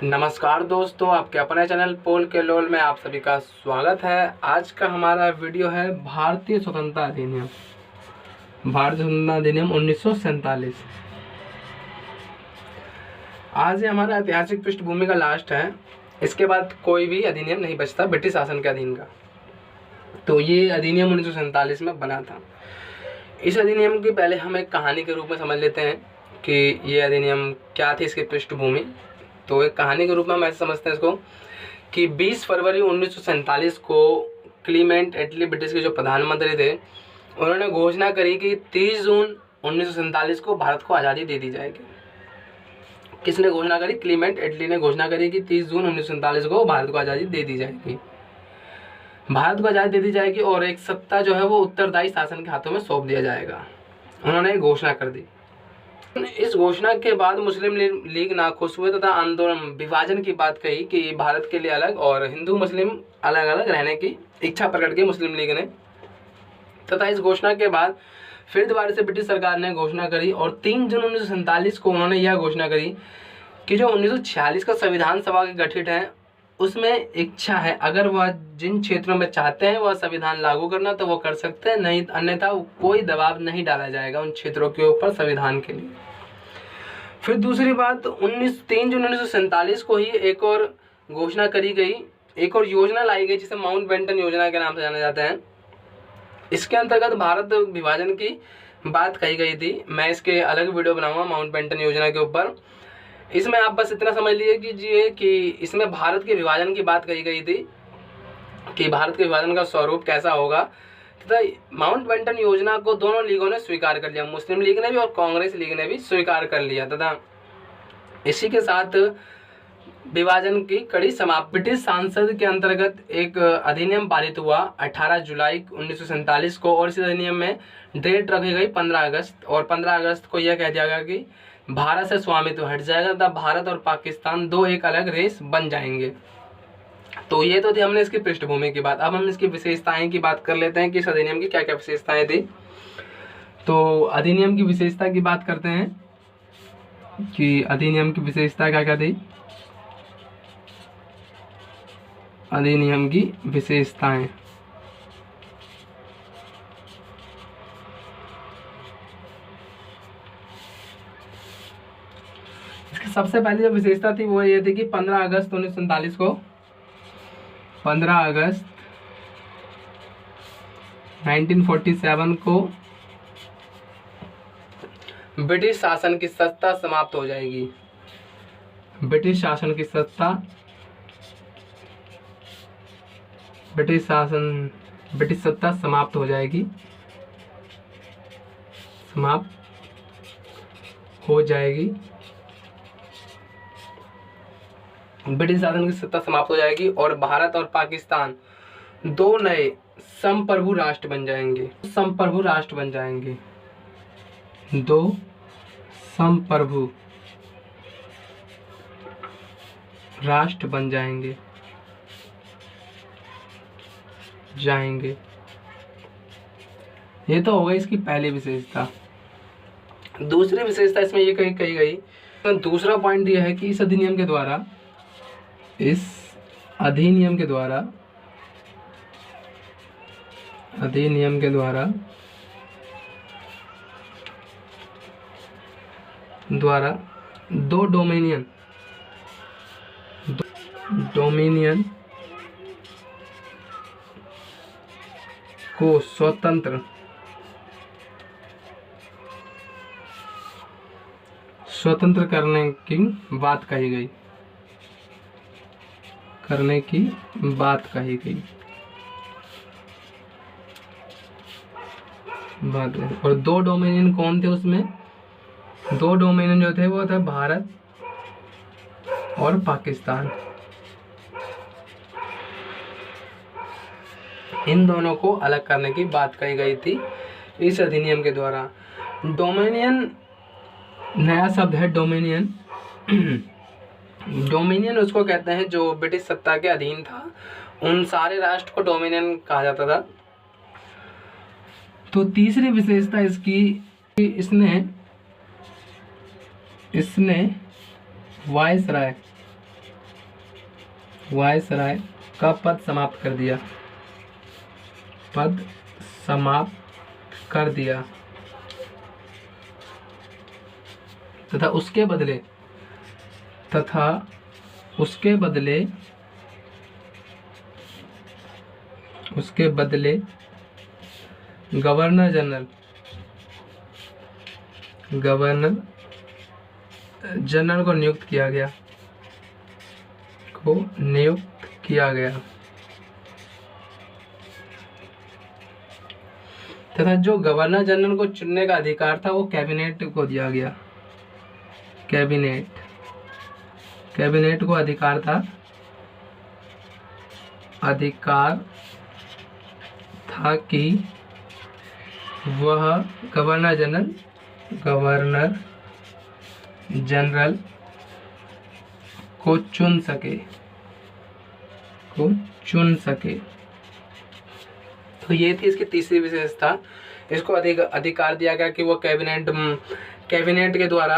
नमस्कार दोस्तों, आपके अपने चैनल पोल के लोल में आप सभी का स्वागत है। आज का हमारा वीडियो है भारतीय स्वतंत्रता अधिनियम। भारतीय स्वतंत्रता अधिनियम 1947। आज ये हमारा ऐतिहासिक पृष्ठभूमि का लास्ट है। इसके बाद कोई भी अधिनियम नहीं बचता ब्रिटिश शासन के अधीन का। तो ये अधिनियम 1947 में बना था। इस अधिनियम की पहले हम एक कहानी के रूप में समझ लेते हैं कि ये अधिनियम क्या थी, इसकी पृष्ठभूमि। तो एक कहानी के रूप में हम ऐसे समझते हैं इसको कि 20 फरवरी 1947 को क्लीमेंट एटली ब्रिटिश के जो प्रधानमंत्री थे, उन्होंने घोषणा करी कि 30 जून 1947 को भारत को आज़ादी दे दी जाएगी। किसने घोषणा करी? क्लीमेंट एटली ने घोषणा करी कि 30 जून 1947 को भारत को आज़ादी दे दी जाएगी। भारत को आज़ादी दे दी जाएगी और एक सत्ता जो है वो उत्तरदायी शासन के हाथों में सौंप दिया जाएगा। उन्होंने घोषणा कर दी। इस घोषणा के बाद मुस्लिम लीग नाखुश हुए तथा आंदोलन विभाजन की बात कही कि भारत के लिए अलग और हिंदू मुस्लिम अलग अलग रहने की इच्छा प्रकट की मुस्लिम लीग ने। तथा इस घोषणा के बाद फिर दोबारा से ब्रिटिश सरकार ने घोषणा करी और 3 जून 1947 को उन्होंने यह घोषणा करी कि जो 1946 का संविधान सभा के गठित है उसमें इच्छा है, अगर वह जिन क्षेत्रों में चाहते हैं वह संविधान लागू करना तो वो कर सकते हैं, नहीं अन्यथा कोई दबाव नहीं डाला जाएगा उन क्षेत्रों के ऊपर संविधान के लिए। फिर दूसरी बात 3 जून 1947 को ही एक और घोषणा करी गई, एक और योजना लाई गई जिसे माउंटबेटन योजना के नाम से जाना जाता है। इसके अंतर्गत भारत विभाजन की बात कही गई थी। मैं इसके अलग वीडियो बनाऊंगा माउंटबेटन योजना के ऊपर। इसमें आप बस इतना समझ लीजिए कि इसमें भारत के विभाजन की बात कही गई थी कि भारत के विभाजन का स्वरूप कैसा होगा। तथा माउंटबेटन योजना को दोनों लीगों ने स्वीकार कर लिया, मुस्लिम लीग ने भी और कांग्रेस लीग ने भी स्वीकार कर लिया। तथा इसी के साथ विभाजन की कड़ी समाप्त। ब्रिटिश संसद के अंतर्गत एक अधिनियम पारित हुआ 18 जुलाई 1947 को और इस अधिनियम में डेट रखी गई 15 अगस्त और 15 अगस्त को यह कह दिया गया कि भारत से स्वामित्व हट जाएगा तथा भारत और पाकिस्तान दो एक अलग देश बन जाएंगे। तो ये तो थी हमने इसकी पृष्ठभूमि की बात। अब हम इसकी विशेषताएं की बात कर लेते हैं कि इस अधिनियम की क्या क्या विशेषताएं थी। तो अधिनियम की विशेषता की बात करते हैं कि अधिनियम की विशेषता क्या क्या थी। अधिनियम की विशेषताएं इसकी सबसे पहली जो विशेषता थी वो ये थी कि 15 अगस्त 1947 को 15 अगस्त 1947 को ब्रिटिश शासन की सत्ता समाप्त हो जाएगी। ब्रिटिश शासन की सत्ता, ब्रिटिश सत्ता समाप्त हो जाएगी, समाप्त हो जाएगी। ब्रिटिश शासन की सत्ता समाप्त हो जाएगी और भारत और पाकिस्तान दो नए संप्रभु राष्ट्र बन जाएंगे। संप्रभु राष्ट्र बन जाएंगे, दो संप्रभु राष्ट्र बन जाएंगे। ये तो हो गई इसकी पहली विशेषता। दूसरी विशेषता इसमें ये कही गई, तो दूसरा पॉइंट यह है कि इस अधिनियम के द्वारा दो डोमिनियन को स्वतंत्र करने की बात कही गई, और दो डोमिनियन कौन थे उसमें? दो डोमिनियन जो थे वो थे भारत और पाकिस्तान। इन दोनों को अलग करने की बात कही गई थी इस अधिनियम के द्वारा। डोमिनियन नया शब्द है, डोमिनियन। डोमिनियन उसको कहते हैं जो ब्रिटिश सत्ता के अधीन था, उन सारे राष्ट्र को डोमिनियन कहा जाता था। तो तीसरी विशेषता इसकी, इसने वायसराय वायसराय का पद समाप्त कर दिया, पद समाप्त कर दिया तथा उसके बदले गवर्नर जनरल को नियुक्त किया गया तथा जो गवर्नर जनरल को चुनने का अधिकार था वो कैबिनेट को दिया गया। कैबिनेट को अधिकार था कि वह गवर्नर जनरल को चुन सके। तो ये थी इसकी तीसरी विशेषता। इसको अधिकार दिया गया कि वो कैबिनेट के द्वारा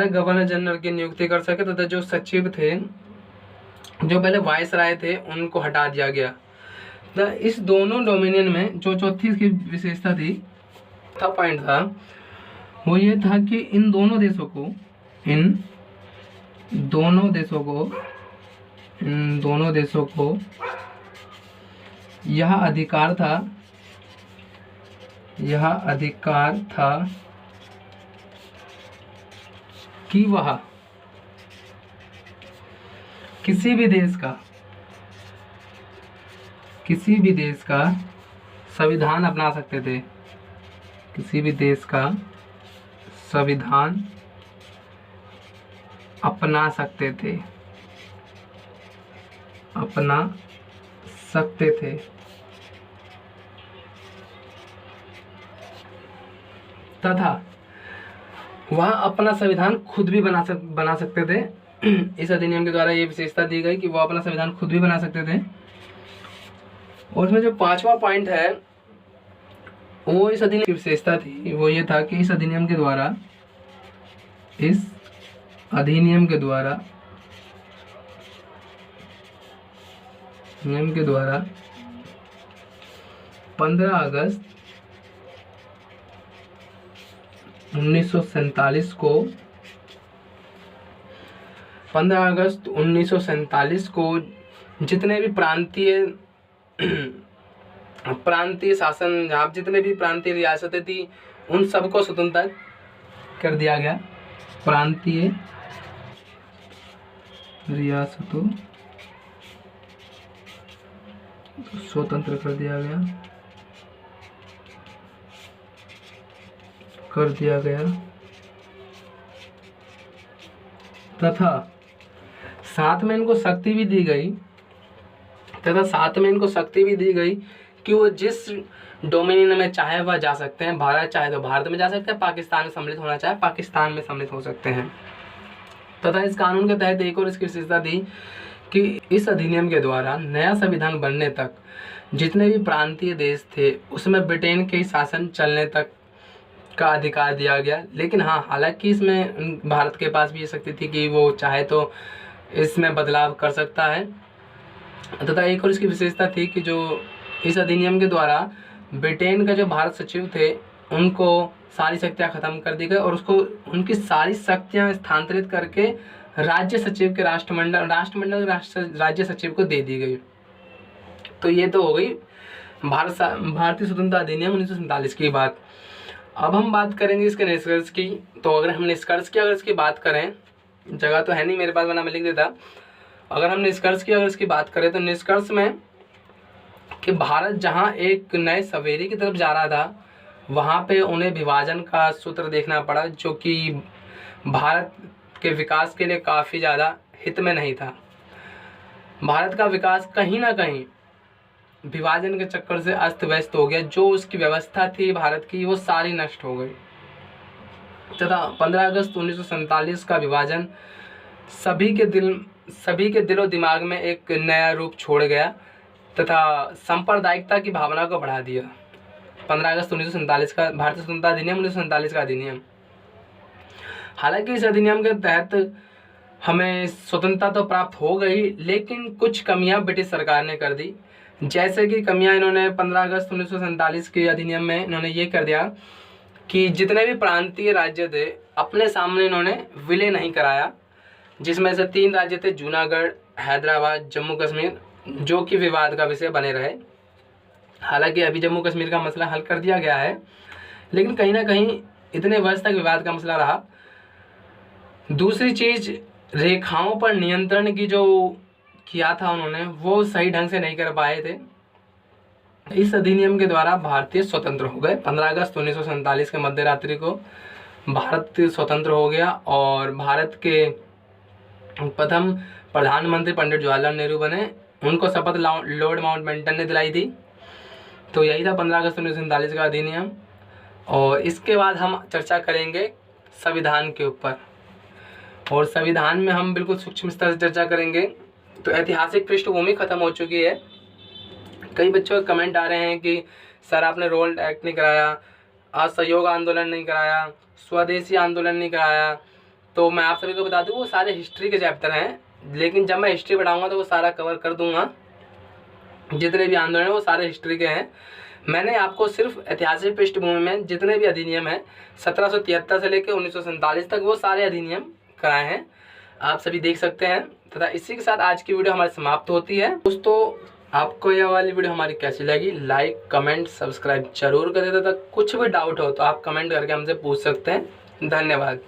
गवर्नर जनरल की नियुक्ति कर सके तथा जो सचिव थे, जो पहले वायसराय थे, उनको हटा दिया गया। तो इस दोनों डोमिनियन में जो चौथी इसकी विशेषता थी, पॉइंट था, वो ये था कि इन दोनों देशों को यह अधिकार था कि वह किसी भी देश का संविधान अपना सकते थे, अपना सकते थे तथा वह अपना संविधान खुद भी बना सकते थे। इस अधिनियम के द्वारा ये विशेषता दी गई कि वह अपना संविधान खुद भी बना सकते थे। और उसमें जो पांचवा पॉइंट है, वो इस अधिनियम की विशेषता थी, वो ये था कि इस अधिनियम के द्वारा 15 अगस्त 1947 को जितने भी प्रांतीय शासन, जहाँ जितने भी प्रांतीय रियासतें थी, उन सबको स्वतंत्र कर दिया गया। प्रांतीय रियासतों स्वतंत्र कर दिया गया तथा साथ में इनको शक्ति भी दी गई कि वो जिस डोमिनियन में चाहे वह जा सकते हैं। भारत चाहे तो भारत में जा सकते हैं, पाकिस्तान में सम्मिलित होना चाहे पाकिस्तान में सम्मिलित हो सकते हैं। तथा इस कानून के तहत एक और इसकी विशेषता दी कि इस अधिनियम के द्वारा नया संविधान बनने तक जितने भी प्रांतीय देश थे, उसमें ब्रिटेन के शासन चलने तक का अधिकार दिया गया। लेकिन हाँ, हालांकि इसमें भारत के पास भी ये शक्ति थी कि वो चाहे तो इसमें बदलाव कर सकता है। तथा एक और इसकी विशेषता थी कि जो इस अधिनियम के द्वारा ब्रिटेन का जो भारत सचिव थे, उनको सारी शक्तियाँ खत्म कर दी गई और उसको उनकी सारी शक्तियाँ स्थानांतरित करके राज्य सचिव के राष्ट्रमंडल राज्य सचिव को दे दी गई। तो ये तो हो गई भारतीय स्वतंत्रता अधिनियम 1947 की बात। अब हम बात करेंगे इसके निष्कर्ष की। तो अगर हम निष्कर्ष की अगर इसकी बात करें, जगह तो है नहीं मेरे पास वरना मैं लिख देता। अगर हम निष्कर्ष की अगर इसकी बात करें तो निष्कर्ष में कि भारत जहाँ एक नए सवेरे की तरफ जा रहा था, वहाँ पे उन्हें विभाजन का सूत्र देखना पड़ा, जो कि भारत के विकास के लिए काफ़ी ज़्यादा हित में नहीं था। भारत का विकास कहीं ना कहीं विभाजन के चक्कर से अस्त व्यस्त हो गया। जो उसकी व्यवस्था थी भारत की, वो सारी नष्ट हो गई तथा 15 अगस्त 1947 का विभाजन सभी के दिलो दिमाग में एक नया रूप छोड़ गया तथा सांप्रदायिकता की भावना को बढ़ा दिया। 15 अगस्त 1947 का भारतीय स्वतंत्रता अधिनियम 1947 का अधिनियम। हालांकि इस अधिनियम के तहत हमें स्वतंत्रता तो प्राप्त हो गई, लेकिन कुछ कमियां ब्रिटिश सरकार ने कर दी। जैसे कि कमियां इन्होंने 15 अगस्त 1947 के अधिनियम में इन्होंने ये कर दिया कि जितने भी प्रांतीय राज्य थे अपने सामने इन्होंने विलय नहीं कराया, जिसमें से 3 राज्य थे, जूनागढ़, हैदराबाद, जम्मू कश्मीर, जो कि विवाद का विषय बने रहे। हालांकि अभी जम्मू कश्मीर का मसला हल कर दिया गया है, लेकिन कहीं ना कहीं इतने वर्ष तक विवाद का मसला रहा। दूसरी चीज, रेखाओं पर नियंत्रण की जो किया था उन्होंने, वो सही ढंग से नहीं कर पाए थे। इस अधिनियम के द्वारा भारतीय स्वतंत्र हो गए। 15 अगस्त 1947 के मध्य रात्रि को भारत स्वतंत्र हो गया और भारत के प्रथम प्रधानमंत्री पंडित जवाहरलाल नेहरू बने। उनको शपथ लॉर्ड माउंटबेटन ने दिलाई थी। तो यही था 15 अगस्त 1947 का अधिनियम। और इसके बाद हम चर्चा करेंगे संविधान के ऊपर, और संविधान में हम बिल्कुल सूक्ष्म स्तर से चर्चा करेंगे। तो ऐतिहासिक पृष्ठभूमि खत्म हो चुकी है। कई बच्चों के कमेंट आ रहे हैं कि सर आपने रोल एक्ट नहीं कराया, असहयोग आंदोलन नहीं कराया, स्वदेशी आंदोलन नहीं कराया। तो मैं आप सभी को बता दूं वो सारे हिस्ट्री के चैप्टर हैं, लेकिन जब मैं हिस्ट्री पढ़ाऊंगा तो वो सारा कवर कर दूंगा। जितने भी आंदोलन हैं वो सारे हिस्ट्री के हैं। मैंने आपको सिर्फ ऐतिहासिक पृष्ठभूमि में जितने भी अधिनियम हैं 1773 से लेकर 1947 तक वो सारे अधिनियम कराए हैं, आप सभी देख सकते हैं। तथा इसी के साथ आज की वीडियो हमारी समाप्त होती है। दोस्तों आपको यह वाली वीडियो हमारी कैसी लगी, लाइक कमेंट सब्सक्राइब जरूर करें। तथा कुछ भी डाउट हो तो आप कमेंट करके हमसे पूछ सकते हैं। धन्यवाद।